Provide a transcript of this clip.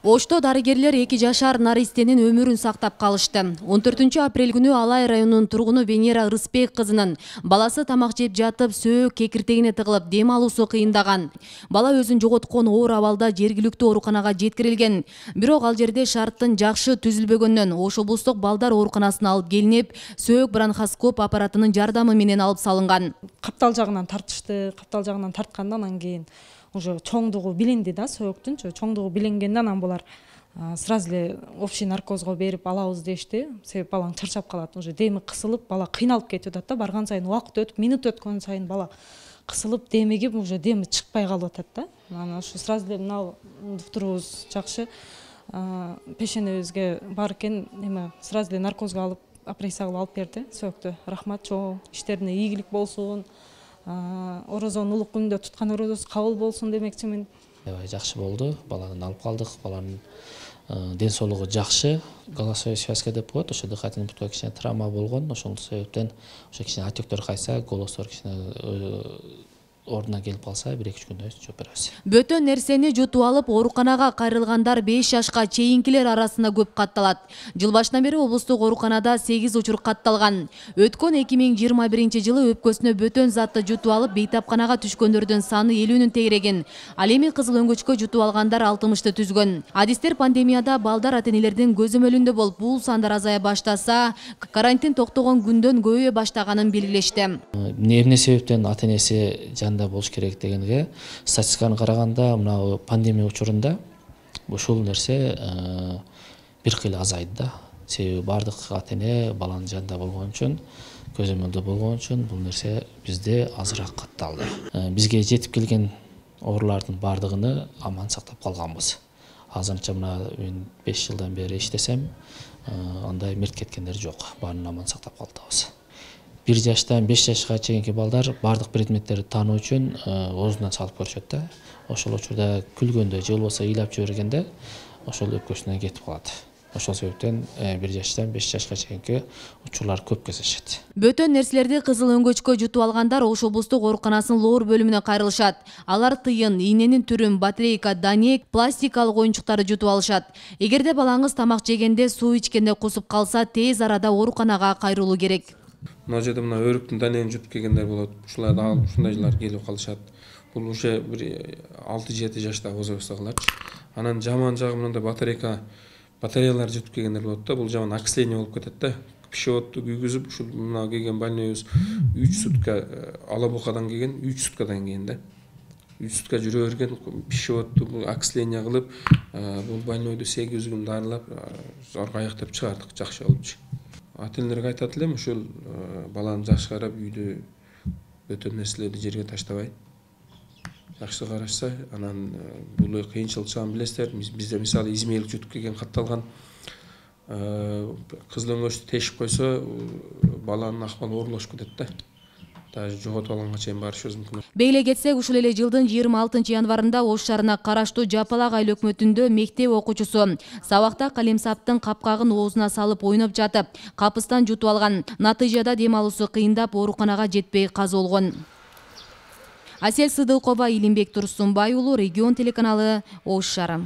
Ошто дарыгерлер 2 жашар наристенин өмүрүн сактап калышты. 14 апрель күнү Алай районунун тургуну Венера Рыспек кызынын баласы тамак жеп жатып сөөк кекиртегине тыгылып дем алуусу кыйындаган. Бала өзүн жоготкон оор абалда жергиликтүү ооруканага жеткирилген. Бирок ал жерде шарттын жакшы түзүлбөгөндөн Ош облустук балдар ооруканасына алып келинип, сөөк бронхоскоп аппаратынын жардамы менен алып салынган. Каптал жагынан тартышты, каптал жагынан тарткандан анан кийин уже чоңдугу билинди да, сөөктүн чоңдугу билингенден анан булар сразу эле общий наркозго берип алабыз дешти. Себеп балаң чарчап калат, уже деми кысылып, бала кыйналып кетип атат да. Барган сайын убакыт өтүп, минут өткөн сайын бала кысылып, демигип, уже деми чыкпай калып атат да. Анан ошо сразу эле мына доктурубуз жакшы пешенебизге бар экен, эме сразу эле наркозго алып, операция кылып алып берди сөөктү. Рахмат, чоң иштерине ийгилик болсун. Орозонун улук күндө туткан орозосу кабыл болсун демекчимин. Жакшы болду. Баланы алып калдык. Баланын ден соолугу жакшы. Голосовой связка деп коет. Ошо дыхательный путка кичине травма болгон. Ошол себептен ошо кичине отектор кайса, голостор кичине ордуна келип калса, 1-2 күндөн жооп беребиз. Бөтөн нерсени жутуп алып, ооруканага кайрылгандар 5 жашка чейинкилер арасында көп катталат. Жыл башынан бери облустук ооруканада 8 учур катталган. Өткөн 2021-жылы өпкөсүнө бөтөн затты жутуп алып, бейтапканага түшкөндөрдүн саны 50-нүн тегерегин. Ал эми кызыл өңгөчкө жутуп алгандар 60-ты түзгөн. Адистер пандемияда балдар ата-энелердин көзөмөлүндө болуп, бул сандар азая баштаса, карантин токтогон күндөн көбөйө баштаганын белгилешти. Эмне себептен ата-энеси жанында болуш керек дегенге статистиканы караганда, мына пандемия учурунда ушул нерсе бир кыйла азайды да. Себеби бардык ата-эне баланын жанында болгон үчүн, көзөмөлдө болгон үчүн бул нерсе бизде азыраак катталды. Бизге жетип келген оорулардын бардыгын аман сактап калганбыз. Азырынча мына мен 5 жылдан бери иштесем, андай мерт кеткендер жок. Баарын аман сактап калдыбыз. 1 жаштан 5 жашка чейинки балдар бардык предметтерди таануу үчүн оозунан салып көрүшөт да. Ошол учурда күлгөндө же болбосо ыйлап жибергенде ошол өпкөсүнөн кетип калат. Ошол себептен 1 жаштан 5 жашка чейинки учурлар көп кездешет. Бөтөн нерселерди кызыл өңгөчкө жутуп алгандар Ош облустук ооруканасынын лоор бөлүмүнө кайрылышат. Алар тыйын, ийненин түрүн, батарейка, данек, пластикалык оюнчуктарды жутуп алышат. Эгерде балаңыз тамак жегенде, суу ичкенде кусуп калса, тез арада ооруканага кайрылуу керек. Мына жерде мына өрүктүн данегин жутуп келгендер болот. Ушуларды алып, ушундайлар келип калышат. Бул уже 6-7 жашта озо баштаганларчы. Анан жаман жагы мындай батареялар жутуп келгендер болот да. Бул жаман окисление болуп кетет да. Пищеводду күйгүзүп, ушул мына келген больноюбуз 3 сутка алабукадан келген, 3 суткадан кийин да. 3 сутка жүрө берген, пищеводду окисление кылып, бул больнойду 8 күн дарылап, аяктап чыгардык, жакшы болчу. Ата-энелерге айтат элем, ушул баланы жакшы карап, үйдө бөтөн нерселерди жерге таштабай, жакшы карашса, анан бул кыйынчылык чыган билесиздер. Бизде мисалы измейлик жутуп келген катталган. Кызыл өңгөчтү тешип койсо, баланын акыбалы оорулашып кетет да. Даже жоготуп алганга чейин барышыбыз мүмкүн. Бейле кетсек, ушул эле жылдын 26 январында Ош шаарына караштуу Жапалак айыл өкмөтүндө мектеп окуучусу сабакта калемсаптын капкагын оозуна салып ойноп жатып, капыстан жутуп алган. Натыйжада дем алуусу кыйындап, ооруканага жетпей каза болгон. Асель Сыдыкова, Илимбек Турсунбай уулу, Регион телеканалы, Ош шаары.